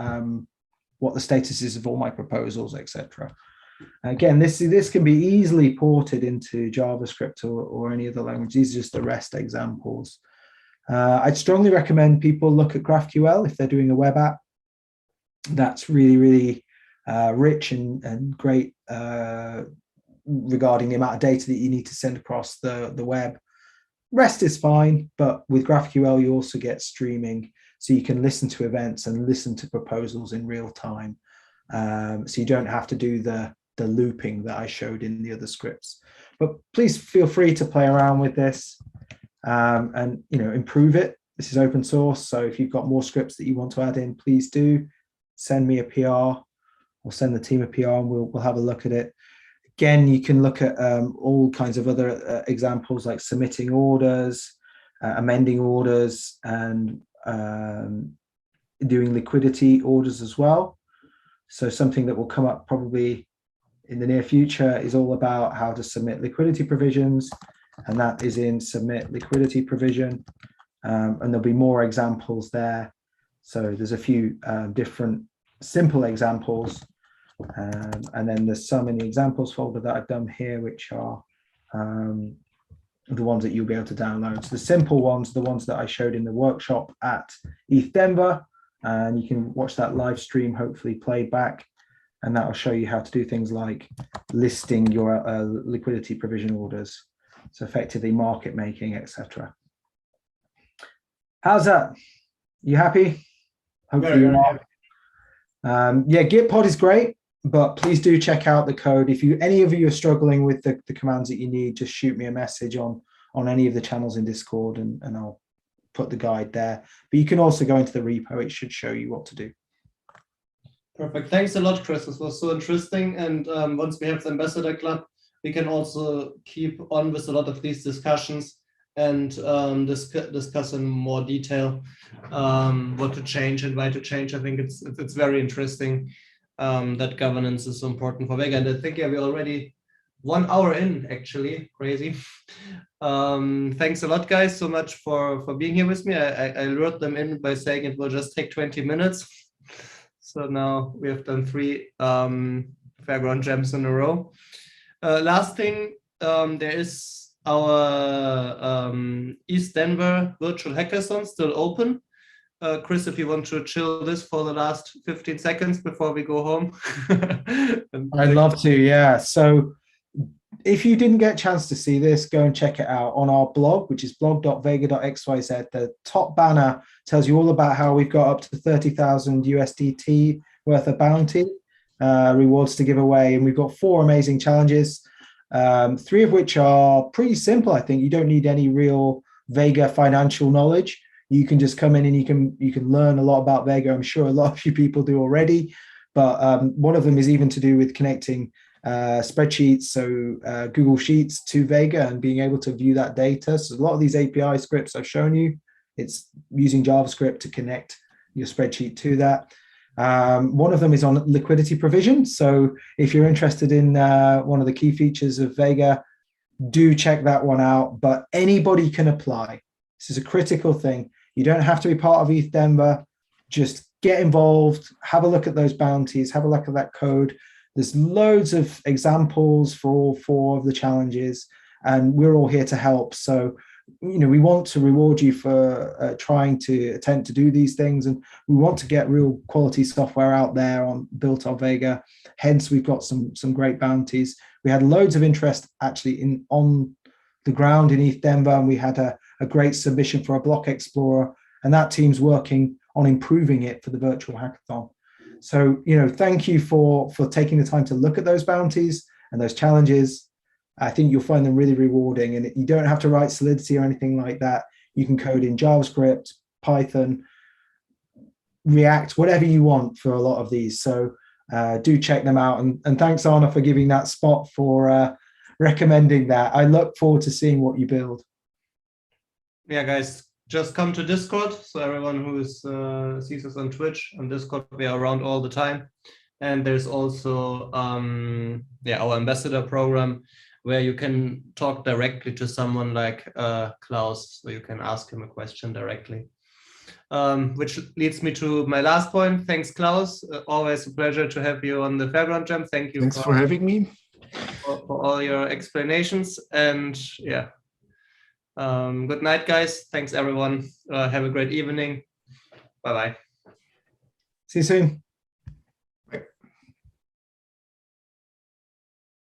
what the status is of all my proposals, etc. Again, this can be easily ported into JavaScript or any other language. These are just the REST examples. I'd strongly recommend people look at GraphQL if they're doing a web app. That's really, really rich and great regarding the amount of data that you need to send across the web. REST is fine, but with GraphQL, you also get streaming. So you can listen to events and listen to proposals in real time. So you don't have to do the looping that I showed in the other scripts. but please feel free to play around with this and improve it. This is open source, so if you've got more scripts that you want to add in, please do send me a PR or send the team a PR, and we'll have a look at it. Again, you can look at all kinds of other examples like submitting orders, amending orders, and doing liquidity orders as well. So something that will come up probably in the near future is all about how to submit liquidity provisions, and that is in submit liquidity provision. And there'll be more examples there. So there's a few different simple examples. And then there's some in the examples folder that I've done here, which are the ones that you'll be able to download. So the simple ones, the ones that I showed in the workshop at ETH Denver, and you can watch that live stream, hopefully played back, and that will show you how to do things like listing your liquidity provision orders. So effectively market making, etc. How's that? You happy? Hopefully you are. Yeah, Gitpod is great, but please do check out the code. If any of you are struggling with the commands that you need, just shoot me a message on any of the channels in Discord, and I'll put the guide there. But you can also go into the repo. It should show you what to do. Perfect. Thanks a lot, Chris. This was so interesting. And once we have the Ambassador Club, we can also keep on with a lot of these discussions and discuss in more detail what to change and why to change. I think it's very interesting that governance is so important for Vega. And I think we're already 1 hour in, actually. Crazy. Thanks a lot, guys, so much for being here with me. I lured them in by saying it will just take 20 minutes. So now we have done 3 Fairground Gems in a row. Last thing, there is our East Denver virtual hackathon still open. Chris, if you want to chill this for the last 15 seconds before we go home. I'd love to, yeah. So if you didn't get a chance to see this, go and check it out on our blog, which is blog.vega.xyz. The top banner tells you all about how we've got up to 30,000 USDT worth of bounty rewards to give away. And we've got 4 amazing challenges, 3 of which are pretty simple. I think you don't need any real Vega financial knowledge. You can just come in and you can learn a lot about Vega. I'm sure a lot of you people do already, but one of them is even to do with connecting spreadsheets, so Google Sheets to Vega and being able to view that data. So a lot of these API scripts I've shown you, it's using JavaScript to connect your spreadsheet to that. One of them is on liquidity provision. So if you're interested in one of the key features of Vega, do check that one out. But anybody can apply. This is a critical thing. You don't have to be part of ETH Denver. Just get involved, have a look at those bounties, have a look at that code. There's loads of examples for all 4 of the challenges, and we're all here to help. So, we want to reward you for trying to attempt to do these things, and we want to get real quality software out there built on Vega. Hence, we've got some great bounties. We had loads of interest actually on the ground in ETH Denver, and we had a great submission for a block explorer, and that team's working on improving it for the virtual hackathon. So, thank you for taking the time to look at those bounties and those challenges. I think you'll find them really rewarding, and you don't have to write Solidity or anything like that. You can code in JavaScript, Python, React, whatever you want for a lot of these. So do check them out. And thanks, Arna, for giving that spot for recommending that. I look forward to seeing what you build. Yeah, guys, just come to Discord. So everyone who sees us on Twitch, on Discord, we are around all the time. And there's also our ambassador program, where you can talk directly to someone like Klaus, so you can ask him a question directly. Which leads me to my last point. Thanks, Klaus. Always a pleasure to have you on the Fairground Jam. Thank you. Thanks for having me. For all your explanations. And yeah, good night, guys. Thanks, everyone. Have a great evening. Bye-bye. See you soon.